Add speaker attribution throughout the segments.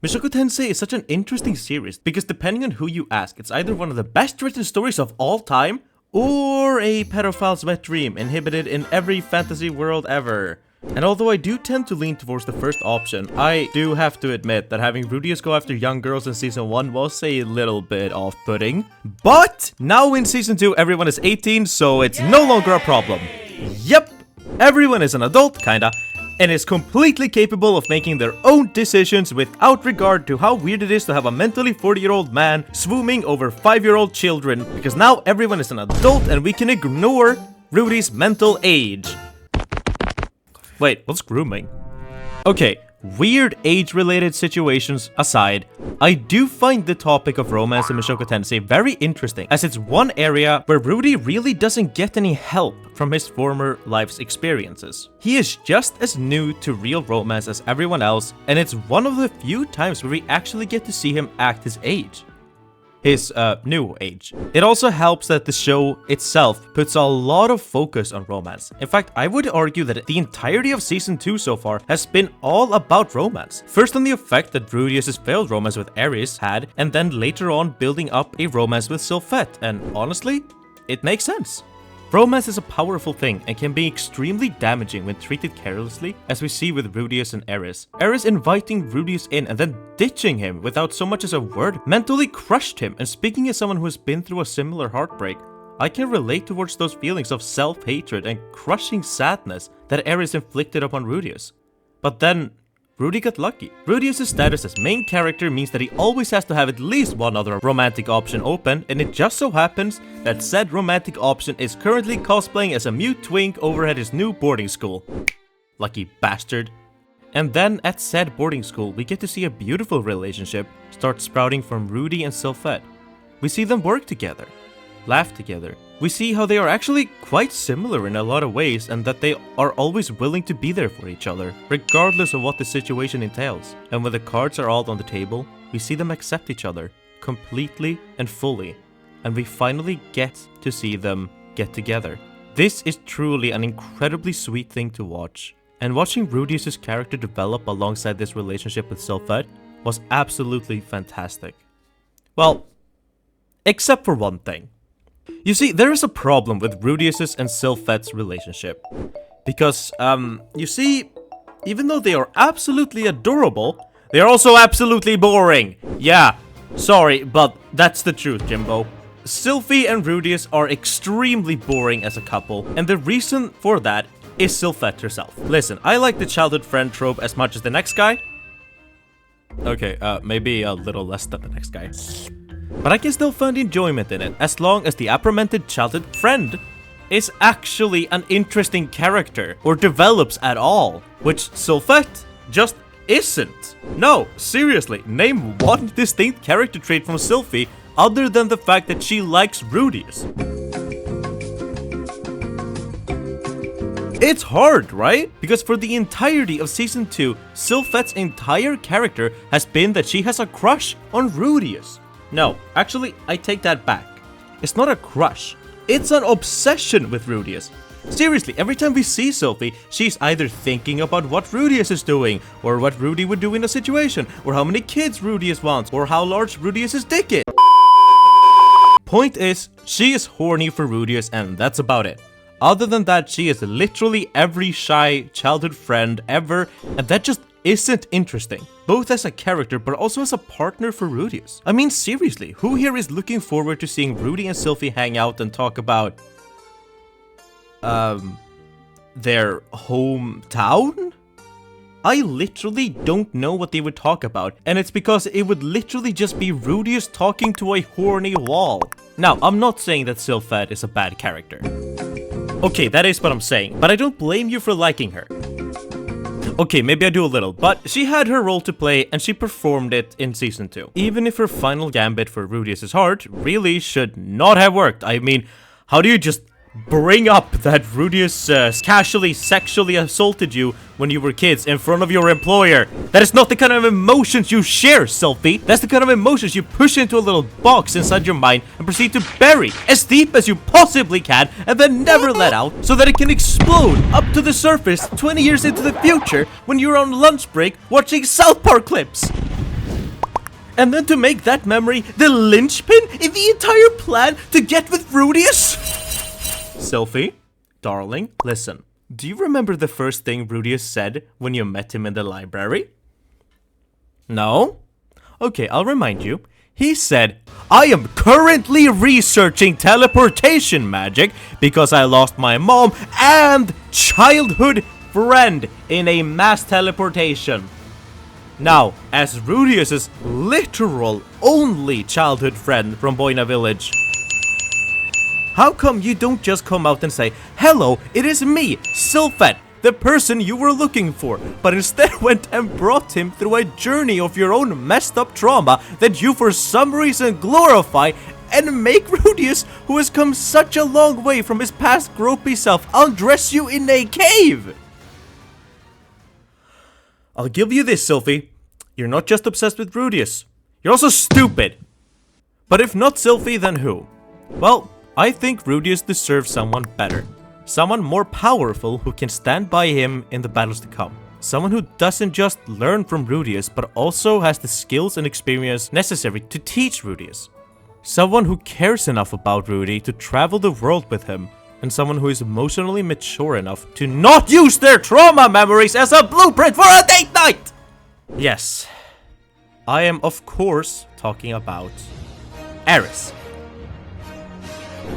Speaker 1: Mushoku Tensei is such an interesting series because depending on who you ask, it's either one of the best written stories of all time or a pedophile's wet dream inhibited in every fantasy world ever. And although I do tend to lean towards the first option, I do have to admit that having Rudeus go after young girls in season 1 was a little bit off-putting. But now in season 2 everyone is 18, so it's no longer a problem. Yep, everyone is an adult, kinda, and is completely capable of making their own decisions without regard to how weird it is to have a mentally 40-year-old man swooming over 5-year-old children, because now everyone is an adult and we can ignore Rudy's mental age. Wait, what's grooming? Okay, weird age-related situations aside, I do find the topic of romance in Mushoku Tensei very interesting, as it's one area where Rudy really doesn't get any help from his former life's experiences. He is just as new to real romance as everyone else, and it's one of the few times where we actually get to see him act his age. His new age. It also helps that the show itself puts a lot of focus on romance. In fact, I would argue that the entirety of season 2 so far has been all about romance. First on the effect that Rudeus' failed romance with Eris had, and then later on building up a romance with Sylphie, and honestly, it makes sense. Romance is a powerful thing and can be extremely damaging when treated carelessly, as we see with Rudeus and Eris. Eris inviting Rudeus in and then ditching him without so much as a word mentally crushed him, and speaking as someone who has been through a similar heartbreak, I can relate towards those feelings of self-hatred and crushing sadness that Eris inflicted upon Rudeus. But then, Rudy got lucky. Rudeus' status as main character means that he always has to have at least one other romantic option open, and it just so happens that said romantic option is currently cosplaying as a mute twink over at his new boarding school. Lucky bastard. And then at said boarding school, we get to see a beautiful relationship start sprouting from Rudy and Sylphie. We see them work together, laugh together. We see how they are actually quite similar in a lot of ways, and that they are always willing to be there for each other, regardless of what the situation entails. And when the cards are all on the table, we see them accept each other completely and fully, and we finally get to see them get together. This is truly an incredibly sweet thing to watch, and watching Rudeus' character develop alongside this relationship with Sylphie was absolutely fantastic. Well, except for one thing. You see, there is a problem with Rudeus' and Sylphie's relationship. Because, you see, even though they are absolutely adorable, they are also absolutely boring. Yeah, sorry, but that's the truth, Jimbo. Sylphie and Rudeus are extremely boring as a couple, and the reason for that is Sylphie herself. Listen, I like the childhood friend trope as much as the next guy. Okay, maybe a little less than the next guy. But I can still find enjoyment in it, as long as the aforementioned childhood friend is actually an interesting character, or develops at all, which Sylphie just isn't. No, seriously, name one distinct character trait from Sylphie other than the fact that she likes Rudeus. It's hard, right? Because for the entirety of season 2, Sylphie's entire character has been that she has a crush on Rudeus. No, actually, I take that back. It's not a crush. It's an obsession with Rudeus. Seriously, every time we see Sylphie, she's either thinking about what Rudeus is doing, or what Rudy would do in a situation, or how many kids Rudeus wants, or how large Rudeus' dick is. Point is, she is horny for Rudeus, and that's about it. Other than that, she is literally every shy childhood friend ever, and that just isn't interesting, both as a character but also as a partner for Rudeus. I mean, seriously, who here is looking forward to seeing Rudy and Sylphie hang out and talk about their hometown? I literally don't know what they would talk about, and it's because it would literally just be Rudeus talking to a horny wall. Now, I'm not saying that Sylphie is a bad character. Okay, that is what I'm saying, but I don't blame you for liking her. Okay, maybe I do a little, but she had her role to play and she performed it in season 2. Even if her final gambit for Rudeus' heart really should not have worked. I mean, how do you just bring up that Rudeus casually sexually assaulted you when you were kids in front of your employer? That is not the kind of emotions you share, Sylphie. That's the kind of emotions you push into a little box inside your mind and proceed to bury as deep as you possibly can, and then never let out so that it can explode up to the surface 20 years into the future when you're on lunch break watching South Park clips. And then to make that memory the linchpin in the entire plan to get with Rudius? Sylphie, darling, listen. Do you remember the first thing Rudius said when you met him in the library? No? Okay, I'll remind you. He said, I am currently researching teleportation magic because I lost my mom and childhood friend in a mass teleportation. Now, as Rudius's literal only childhood friend from Boina Village, how come you don't just come out and say, hello, it is me, Sylphie, the person you were looking for, but instead went and brought him through a journey of your own messed up trauma that you for some reason glorify and make Rudius, who has come such a long way from his past gropey self, undress you in a cave? I'll give you this, Sylphie. You're not just obsessed with Rudius. You're also stupid. But if not Sylphie, then who? Well, I think Rudius deserves someone better. Someone more powerful who can stand by him in the battles to come. Someone who doesn't just learn from Rudius, but also has the skills and experience necessary to teach Rudius. Someone who cares enough about Rudy to travel the world with him. And someone who is emotionally mature enough to not use their trauma memories as a blueprint for a date night! Yes, I am of course talking about Eris.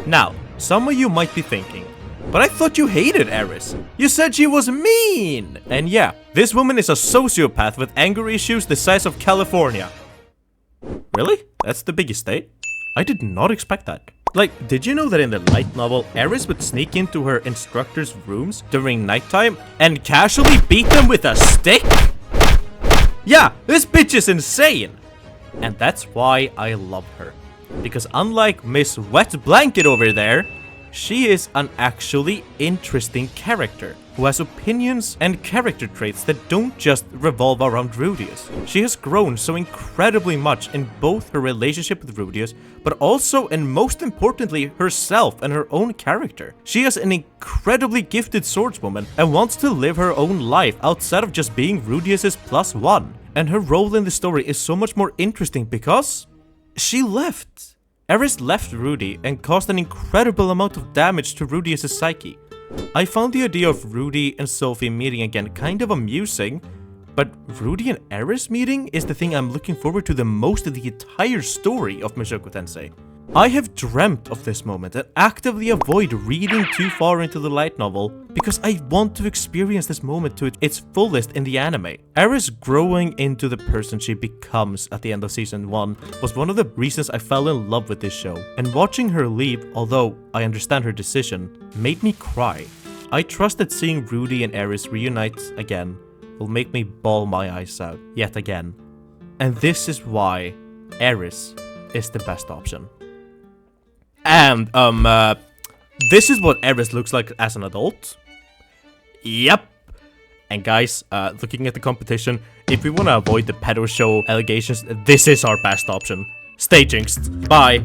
Speaker 1: Now, some of you might be thinking, but I thought you hated Eris. You said she was mean! And yeah, this woman is a sociopath with anger issues the size of California. Really? That's the biggest state? I did not expect that. Like, did you know that in the light novel, Eris would sneak into her instructor's rooms during nighttime and casually beat them with a stick? Yeah, this bitch is insane! And that's why I love her. Because unlike Miss Wet Blanket over there, she is an actually interesting character who has opinions and character traits that don't just revolve around Rudius. She has grown so incredibly much in both her relationship with Rudius, but also and most importantly herself and her own character. She is an incredibly gifted swordswoman and wants to live her own life outside of just being Rudius's +1. And her role in the story is so much more interesting because she left. Eris left Rudy and caused an incredible amount of damage to Rudius' psyche. I found the idea of Rudy and Sylphie meeting again kind of amusing, but Rudy and Eris meeting is the thing I'm looking forward to the most in the entire story of Mushoku Tensei. I have dreamt of this moment and actively avoid reading too far into the light novel because I want to experience this moment to its fullest in the anime. Eris growing into the person she becomes at the end of season 1 was one of the reasons I fell in love with this show, and watching her leave, although I understand her decision, made me cry. I trust that seeing Rudy and Eris reunite again will make me bawl my eyes out yet again. And this is why Eris is the best option. And, this is what Eris looks like as an adult. Yep. And guys, looking at the competition, if we want to avoid the pedo show allegations, this is our best option. Stay jinxed. Bye.